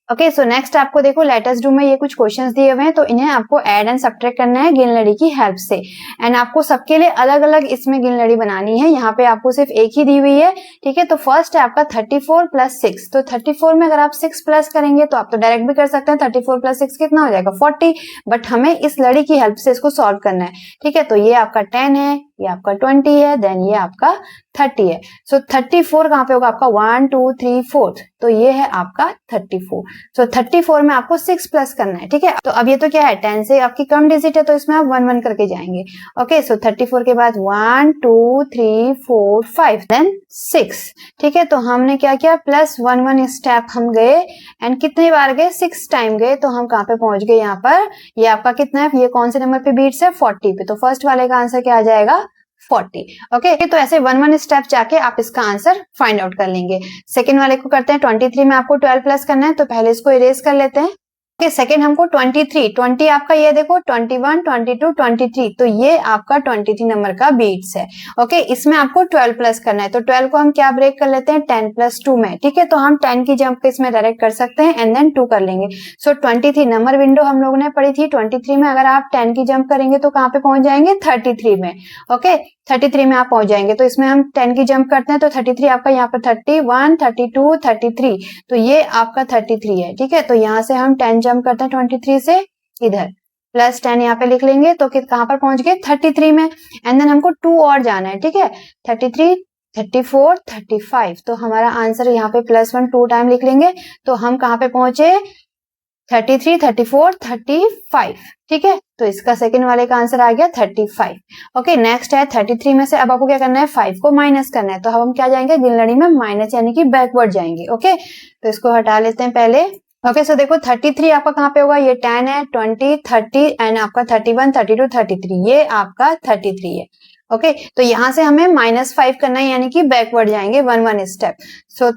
ओके, सो नेक्स्ट आपको देखो लेटर्स डू में ये कुछ क्वेश्चंस दिए हुए हैं, तो इन्हें आपको ऐड एंड सब्ट्रैक्ट करना है गिनलड़ी की हेल्प से, एंड आपको सबके लिए अलग अलग इसमें गिनलड़ी बनानी है। यहाँ पे आपको सिर्फ एक ही दी हुई है, ठीक है। तो फर्स्ट है आपका 34 प्लस 6, तो 34 में अगर आप 6 प्लस करेंगे तो आप तो डायरेक्ट भी कर सकते हैं 34 प्लस 6 कितना हो जाएगा 40, बट हमें इस लड़ी की हेल्प से इसको सॉल्व करना है, ठीक है। तो ये आपका 10 है, ये आपका 20 है, देन ये आपका 30 है। सो 34 कहाँ पे होगा आपका 1 2 3 4, तो ये है आपका 34। सो 34 में आपको 6 प्लस करना है, ठीक है। तो अब ये तो क्या है 10 से आपकी कम डिजिट है, तो इसमें आप 1 1 करके जाएंगे। ओके, सो 34 के बाद 1 2 3 4 5 देन 6, ठीक है। तो हमने क्या किया प्लस 1 1 स्टेप हम गए एंड कितने बार गए 6 टाइम गए, तो हम कहाँ पे पहुंच गए यहाँ पर, ये आपका कितना है, ये कौन से नंबर पे बीट्स है 40 पे, तो फर्स्ट वाले का आंसर क्या आ जाएगा 40। ओके, तो ऐसे 1 1 स्टेप जाके आप इसका आंसर फाइंड आउट कर लेंगे। सेकंड वाले को करते हैं 23 में आपको 12 प्लस करना है, तो पहले इसको इरेज कर लेते हैं। ओके, सेकंड हमको 23 20 आपका ये देखो 21 22 23, तो ये आपका 23 नंबर का बीट्स है। ओके, इसमें आपको 12 प्लस करना है, तो 12 को हम क्या ब्रेक कर लेते हैं 10 प्लस 2 में, ठीक है। तो हम 10 की जंप इसमें डायरेक्ट कर सकते हैं एंड देन 2 कर लेंगे। सो 23 नंबर विंडो हम लोगों ने पढ़ी थी, 23 में अगर आप 10 की जंप करेंगे तो कहाँ पे पहुंच जाएंगे 33 में। ओके, 33 में आप पहुंच जाएंगे, तो इसमें हम 10 की जंप करते हैं, तो 33 आपका यहाँ पर 31 32 33, तो ये आपका 33 है, ठीक है। तो यहाँ से हम 10 जंप करते हैं 23 से इधर, प्लस 10 यहाँ पे लिख लेंगे, तो कहाँ पर पहुंच गए 33 में, एंड देन हमको 2 और जाना है, ठीक है। 33 34 35, तो हमारा आंसर यहाँ पे प्लस 1 2 टाइम लिख लेंगे, तो हम कहाँ पे पहुंचे 33 34 35, ठीक है। तो इसका सेकंड वाले का आंसर आ गया 35। ओके, नेक्स्ट है 33 में से अब आपको क्या करना है 5 को माइनस करना है, तो हम क्या जाएंगे गिनलड़ी में माइनस यानी कि बैकवर्ड जाएंगे। ओके, तो इसको हटा लेते हैं पहले। ओके, सो देखो 33 आपका कहाँ पे होगा, ये 10 है 20 30 एंड आपका 31 32 33, ये आपका 33 है। ओके, तो यहां से हमें -5 करना है यानी कि बैकवर्ड जाएंगे 1 1 स्टेप। सो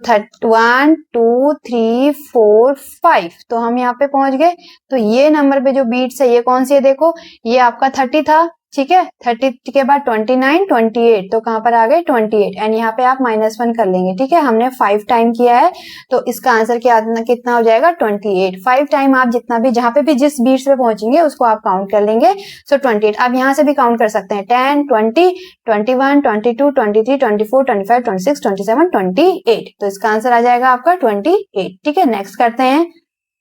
1 2 3 4 5, तो हम यहाँ पे पहुंच गए। तो ये नंबर पे जो बीट्स है ये कौन सी है, देखो ये आपका 30 था, ठीक है। 30 के बाद 29 28, तो कहां पर आ गए 28 एंड यहाँ पे आप -1 कर लेंगे, ठीक है। हमने 5 टाइम किया है, तो इसका आंसर कितना हो जाएगा 28। 5 टाइम आप जितना भी जहां पे भी जिस बीट्स पे पहुंचेंगे उसको आप काउंट कर लेंगे। सो 28 आप यहाँ से भी काउंट कर सकते हैं 10 20 21 22 23 24 25 26 27 28, तो इसका आंसर आ जाएगा आपका 28, ठीक है। नेक्स्ट करते हैं।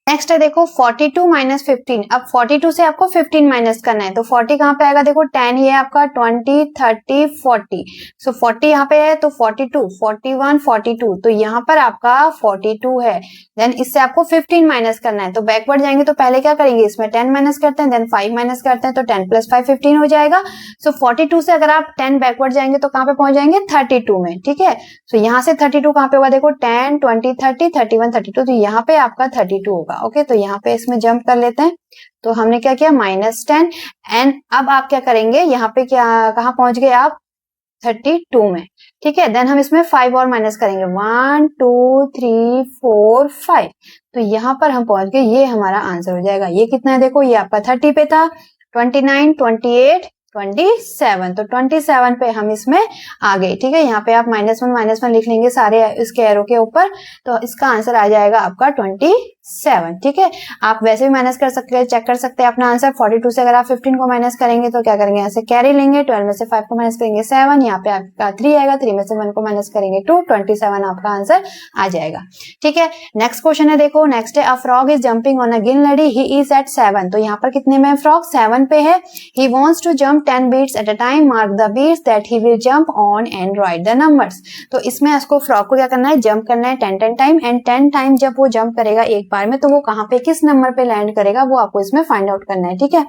नेक्स्ट है देखो 42 माइनस 15, अब 42 से आपको 15 माइनस करना है, तो 40 कहाँ पे आएगा, देखो 10 ये आपका 20 30 40, सो 40 यहाँ पे है, तो 42 41 42, तो यहाँ पर आपका 42 है। देन इससे आपको 15 माइनस करना है, तो बैकवर्ड जाएंगे, तो पहले क्या करेंगे इसमें 10 माइनस करते हैं, देन 5 माइनस करते हैं, तो 10 प्लस 5 15 हो जाएगा। सो 42 से अगर आप 10 बैकवर्ड जाएंगे तो कहाँ पे पहुंच जाएंगे 32 में, ठीक है। सो यहाँ से 32 कहाँ पे होगा, देखो 10 20 30 31 32, तो यहाँ पे आपका 32 होगा। ओके, तो यहाँ पे इसमें जंप कर लेते हैं, तो हमने क्या किया -10 एंड अब आप क्या करेंगे यहाँ पे क्या कहाँ पहुंच गए आप 32 में, ठीक है। देन हम इसमें 5 और माइनस करेंगे 1 2 3 4 5, तो यहाँ पर हम पहुंच गए, ये हमारा आंसर हो जाएगा। ये कितना है देखो, ये आपका 30 पे था, 29 28 27, तो 27 पे हम इसमें आ गए, ठीक है। यहाँ पे आप -1 लिख लेंगे सारे इसके एरो के ऊपर, तो इसका आंसर आ जाएगा आपका 27। 7, ठीक है। आप वैसे भी माइनस कर सकते हैं, चेक कर सकते हैं अपना आंसर। 42 से अगर आप 15 को माइनस करेंगे तो क्या करेंगे, ऐसे कैरी लेंगे, 12 में से 5 को माइनस करेंगे 7, यहाँ पे आपका 3 आएगा, 3 में से 1 को माइनस करेंगे 2, 27 आपका आंसर आ जाएगा, ठीक है। नेक्स्ट क्वेश्चन है, देखो नेक्स्ट है, a frog is jumping on a गिन लड़ी, ही इज एट 7, तो यहाँ पर कितने में फ्रॉग, 7 पे है। He wants to jump 10 beats at a time, mark the beats that he will jump on and write the numbers. तो इसमें इसको फ्रॉग को क्या करना है, जंप करना है 10 टाइम, एंड 10 टाइम जब वो जंप करेगा एक बार में तो वो कहाँ पे किस नंबर पे लैंड करेगा वो आपको इसमें फाइंड आउट करना है, ठीक है।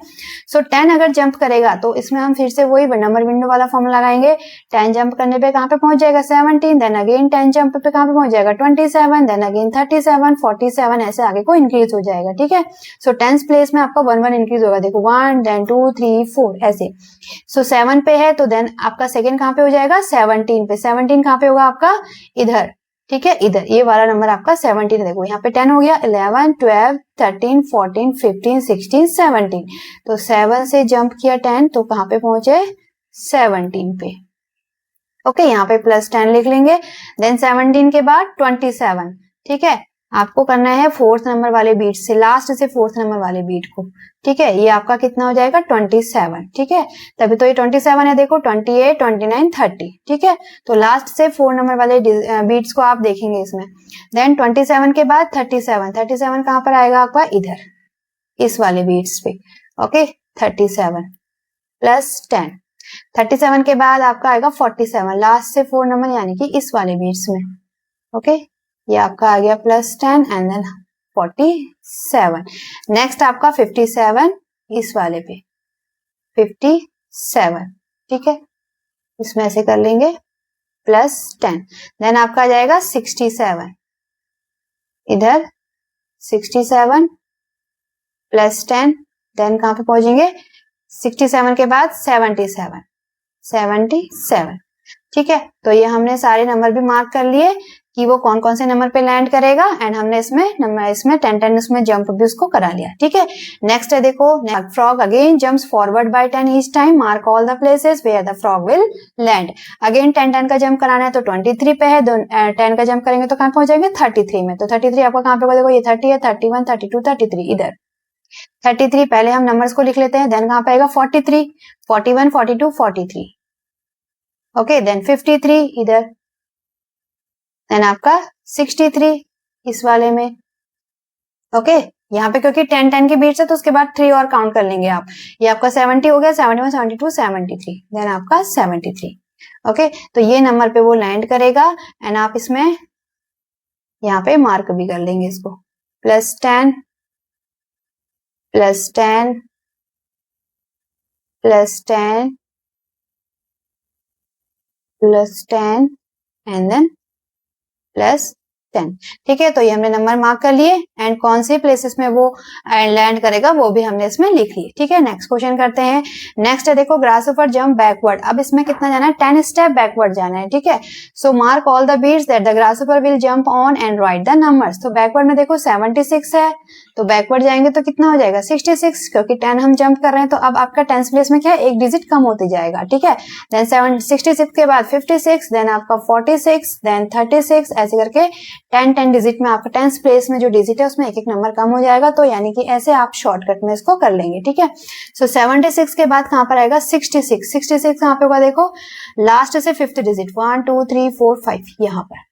सो 10 अगर जंप करेगा तो इसमें हम फिर से वही नंबर विंडो वाला फॉर्मूला लगाएंगे। 10 जंप करने पे कहाँ पे पहुंच जाएगा, 17, देन अगेन 10 जंप पे कहाँ पे पहुंच जाएगा, 27, देन अगेन 37, 47, ऐसे आगे को इंक्रीज हो जाएगा, ठीक है। सो 10th प्लेस में आपका 1 1 इंक्रीज होगा, देखो 1, देन 2, 3, 4 ऐसे। सो 7 पे है तो देन आपका सेकंड कहाँ पे हो जाएगा, 17 पे। 17 कहाँ पे होगा आपका, इधर, ठीक है, इधर ये वाला नंबर आपका 17 है। देखो यहाँ पे 10 हो गया, 11, 12, 13, 14, 15, 16, 17, तो 7 से जंप किया 10 तो कहाँ पे पहुंचे, 17 पे, ओके। यहाँ पे +10 लिख लेंगे, देन 17 के बाद 27, ठीक है। आपको करना है 4th नंबर वाले बीट से, लास्ट से 4th नंबर वाले बीट को, ठीक है। ये आपका कितना हो जाएगा, 27, ठीक है। तभी तो ये 27 है, देखो 28, 29, 30, ठीक है। तो लास्ट से 4 नंबर वाले बीट्स को आप देखेंगे इसमें। देन 27 के बाद 37, 37 कहाँ पर आएगा आपका, इधर इस वाले बीट्स पे, ओके। 37 +10, 37 के बाद आपका आएगा 47, लास्ट से 4 नंबर यानी कि इस वाले बीट्स में, ओके। ये आपका आ गया +10 एंड देन 47। नेक्स्ट आपका 57 इस वाले पे, 57, ठीक है। इसमें ऐसे कर लेंगे +10, देन आपका आ जाएगा 67, इधर 67 +10, देन कहाँ पे पहुंचेंगे, 67 के बाद 77, 77, ठीक है। तो ये हमने सारे नंबर भी मार्क कर लिए कि वो कौन कौन से नंबर पे लैंड करेगा, एंड हमने इसमें 10 इसमें जंप भी उसको करा लिया, ठीक है। नेक्स्ट है, देखो frog again jumps forward by 10 each time, mark all the places where the frog will land. Again 10 का जंप कराना है तो 23 पे है, 10 का जंप करेंगे तो कहाँ पहुंचेंगे, 33 में। तो 33 आपका कहाँ पे होगा, देखो ये 30 है, 31, 32, 33 इधर। 33 पहले हम नंबर्स को लिख लेते हैं, देन कहाँ पे आएगा 43, 41, 42, 43, ओके। देन 53 इधर, देन आपका 63 इस वाले में, ओके। यहाँ पे क्योंकि 10 के बीच है तो उसके बाद 3 और काउंट कर लेंगे आप। ये आपका 70 हो गया, 71, 72, 73, देन आपका 73, ओके। तो ये नंबर पे वो लैंड करेगा, एंड आप इसमें यहाँ पे मार्क भी कर लेंगे इसको, +10, +10, +10, +10 एंड देन +10, ठीक है। तो ये हमने नंबर मार्क कर लिए, एंड कौन से प्लेसेस में वो लैंड करेगा वो भी हमने इसमें लिख लिए, ठीक है। नेक्स्ट क्वेश्चन करते हैं। नेक्स्ट है, देखो ग्रासहोपर जंप बैकवर्ड। अब इसमें कितना जाना है, 10 स्टेप बैकवर्ड जाना है, ठीक है। So mark all the beats that the grasshopper will jump on and write the numbers. तो बैकवर्ड में देखो 76 है, तो बैकवर्ड जाएंगे तो कितना हो जाएगा, 66, क्योंकि 10 हम जंप कर रहे हैं तो अब आपका 10th प्लेस में क्या है, एक डिजिट कम होते जाएगा, ठीक है। देन 66 के बाद 56, देन आपका 46, देन 36, ऐसे करके 10 डिजिट में आपका 10th प्लेस में जो डिजिट है उसमें एक एक नंबर कम हो जाएगा। तो यानी कि ऐसे आप शॉर्टकट में इसको कर लेंगे, ठीक है। सो 76 के बाद कहां पर आएगा, 66, 66 कहां पे होगा, देखो लास्ट से 5th डिजिट, 1 2 3 4 5, यहाँ पर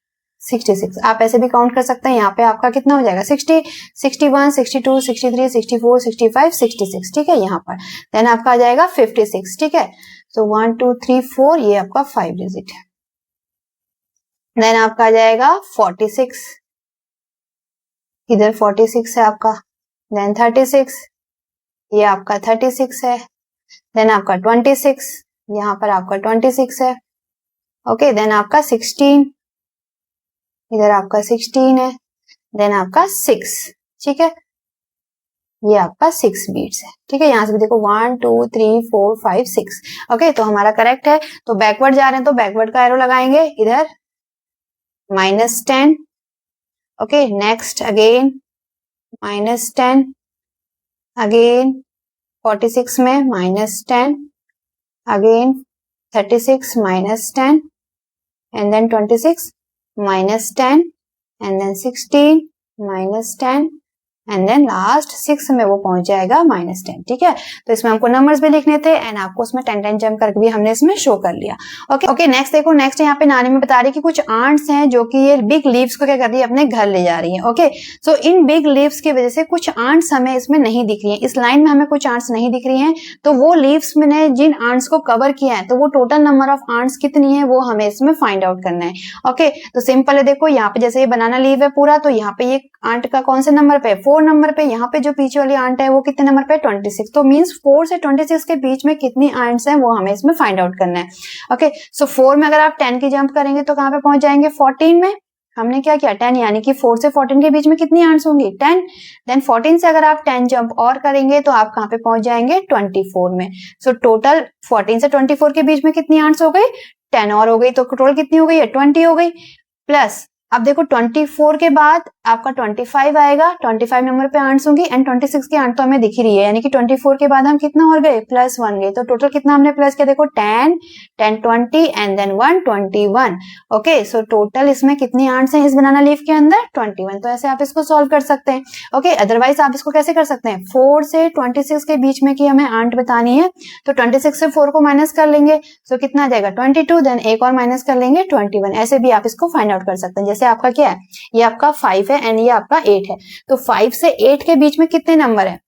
66। आप ऐसे भी काउंट कर सकते हैं, यहाँ पे आपका कितना हो जाएगा, 60, 61, 62, 63, 64, 65, 66, ठीक है। यहाँ पर देन आपका आ जाएगा 56, ठीक है। सो 1 2 3 4, ये आपका 5 डिजिट है। देन आपका आ जाएगा 46, इधर 46 है आपका, देन 36, ये आपका 36 है, देन आपका 26, यहाँ पर आपका 26 है, ओके। देन आपका 16, इधर आपका 16 है, देन आपका 6, ठीक है। ये आपका 6 बीट्स है, ठीक है। यहाँ से भी देखो 1 2 3 4 5 6, ओके। तो हमारा करेक्ट है। तो बैकवर्ड जा रहे हैं तो बैकवर्ड का एरो लगाएंगे, इधर -10, ओके। नेक्स्ट अगेन -10, अगेन 46 में -10, again 36 -10, and then 26 -10, and then 16 -10, and then last 6 में वो पहुंच जाएगा -10। ठीक है, तो इसमें हमको नंबर्स भी लिखने थे एंड आपको उसमें 10 जंप करके भी हमने इसमें शो कर लिया। ओके नेक्स्ट देखो, नेक्स्ट यहाँ पे नानी में बता रही है कि कुछ आंट्स हैं जो कि ये बिग लीव्स को क्या कर रही है, अपने घर ले जा रही है। Okay so in big leaves की वजह से कुछ आंट्स हमें इसमें नहीं दिख रही है, इस लाइन में हमें कुछ आंट्स नहीं दिख रही हैं, तो वो लीव्स मैंने जिन आंट्स को कवर किया है तो वो टोटल नंबर ऑफ आंट्स कितनी है वो हमें इसमें फाइंड आउट करना है। ओके तो सिंपल है, देखो यहाँ पे जैसे ये बनाना लीव है पूरा, तो यहाँ पे ये आंट का कौन से नंबर पे, 4 नंबर पे। यहाँ पे जो पीछे वाली आंट है वो कितने नंबर पे, 26। तो मींस 4 से 26 के बीच में कितनी आंट्स हैं वो हमें इसमें फाइंड आउट करना है। ओके सो 4 में अगर आप 10 की जंप करेंगे तो कहाँ पे पहुंच जाएंगे, 14 में। हमने क्या किया, 10, यानी कि 4 से 14 के बीच में कितनी आंट्स होंगी, 10। देन 14 से अगर आप 10 जंप और करेंगे तो आप कहाँ पे पहुंच जाएंगे, 24 में। सो टोटल 14 से 24 के बीच में कितनी आंट्स हो गई, 10 और हो गई, तो टोटल कितनी हो गई है, 20 हो गई। प्लस अब देखो 24 के बाद आपका 25 आएगा, 25 नंबर पे आंट्स होंगी एंड 26 की आंट तो हमें दिख ही रही है, यानी कि 24 के बाद हम कितना और गए, +1 गए। तो टोटल कितना हमने प्लस किया, देखो 10, 10, 20 and then 1, 21। Okay so total इसमें कितनी आंट्स हैं इस बनाना लीफ के अंदर, 21। तो ऐसे आप इसको सॉल्व कर सकते हैं। ओके अदरवाइज आप इसको कैसे कर सकते हैं, 4 से 26 के बीच में की हमें आंट बतानी है, तो 26 से 4 को माइनस कर लेंगे, सो कितना आ जाएगा 22, देन एक और माइनस कर लेंगे 21। ऐसे भी आप इसको फाइंड आउट कर सकते हैं। जैसे आपका क्या है, ये आपका 5 है एंड ये आपका 8 है, तो 5 से 8 के बीच में कितने नंबर है,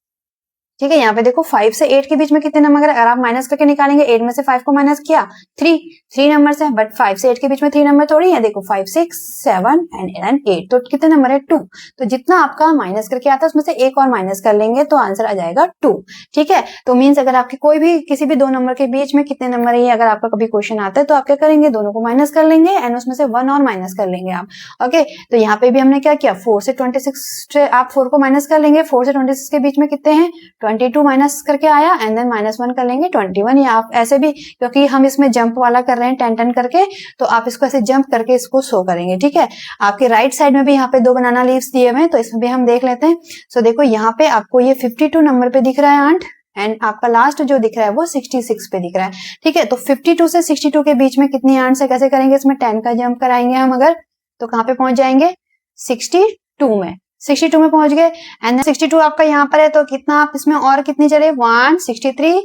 ठीक है। यहाँ पे देखो 5 से 8 के बीच में कितने नंबर है, अगर आप माइनस करके निकालेंगे, 8 में से 5 को माइनस किया, 3 नंबर है, बट 5 से 8 के बीच में 3 नंबर थोड़ी है। देखो 5, 6, 7 एंड 8, तो कितने नंबर है, 2। तो जितना आपका माइनस करके आता है उसमें से एक और माइनस कर लेंगे तो आंसर आ जाएगा 2। ठीक है, तो मीन्स अगर आपके कोई भी किसी भी दो नंबर के बीच में कितने नंबर है, अगर आपका कभी क्वेश्चन आता है तो आप क्या करेंगे, दोनों को माइनस कर लेंगे एंड उसमें से 1 और माइनस कर लेंगे आप। ओके तो यहाँ पे भी हमने क्या किया, 4 से 26 आप 4 को माइनस कर लेंगे, 4 से 26 के बीच में कितने हैं, 22 माइनस करके आया एंड देन -1 कर लेंगे 21। या आप ऐसे भी, क्योंकि हम इसमें जंप वाला कर रहे हैं 10 करके, तो आप इसको ऐसे जंप करके इसको शो करेंगे। ठीक है, आपके राइट साइड में भी यहाँ पे 2 बनाना लीव्स दिए हुए हैं, तो इसमें भी हम देख लेते हैं। सो देखो यहाँ पे आपको ये 52 नंबर पे दिख रहा है आंट, एंड आपका लास्ट जो दिख रहा है वो 66 पे दिख रहा है। ठीक है, तो 52 से 62 के बीच में कितनी आंट्स है, कैसे करेंगे, इसमें 10 का जंप कराएंगे हम अगर, तो कहाँ पे पहुंच जाएंगे, 62 में। 62 में पहुंच गए एंड 62 आपका यहाँ पर है, तो कितना आप इसमें और कितनी चले, 1, 63,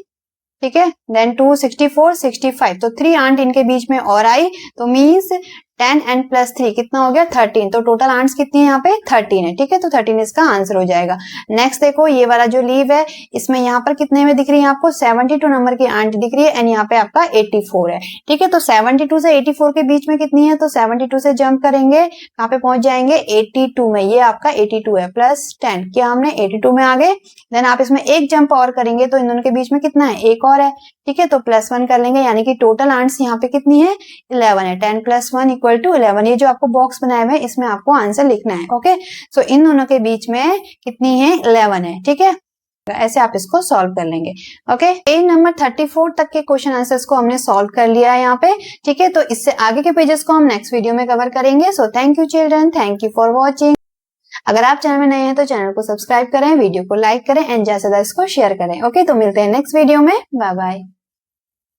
ठीक है, देन 2, 64, 65, तो 3 आंट इनके बीच में और आई, तो मीन्स 10 एंड +3 कितना हो गया, 13। तो टोटल आंट्स कितनी है यहाँ पे, 13 है। ठीक है, तो 13 इसका आंसर हो जाएगा। नेक्स्ट देखो ये वाला जो लीव है, इसमें यहाँ पर कितने में दिख रही है आपको, 72 नंबर की आंट दिख रही है एंड यहाँ पे आपका 84 है। ठीक है, तो 72 से 84 के बीच में कितनी है, तो 72 से जंप करेंगे, कहाँ पे पहुंच जाएंगे, 82 में। ये आपका 82 है, +10 किया हमने, 82 में आ गए। देन आप इसमें एक जंप और करेंगे तो इन दोनों के बीच में कितना है, एक और है। ठीक है, तो +1 कर लेंगे, यानी कि टोटल आंट्स यहाँ पे कितनी है, 11 है। 10 + 1 = 11। ये जो आपको बॉक्स बनाए हुए हैं इसमें आपको आंसर लिखना है। ओके सो इन दोनों के बीच में कितनी है, 11 है। ठीक है, ऐसे आप इसको सॉल्व कर लेंगे। ओके पेज नंबर 34 तक के क्वेश्चन आंसर्स को हमने सॉल्व कर लिया है यहाँ पे। ठीक है, तो इससे आगे के पेजेस को हम नेक्स्ट वीडियो में कवर करेंगे। So thank you children, thank you for watching. अगर आप चैनल में नए हैं तो चैनल को सब्सक्राइब करें, वीडियो को लाइक करें एंड ज्यादा से ज्यादा इसको शेयर करें। ओके तो मिलते हैं नेक्स्ट वीडियो में, बाय बाय।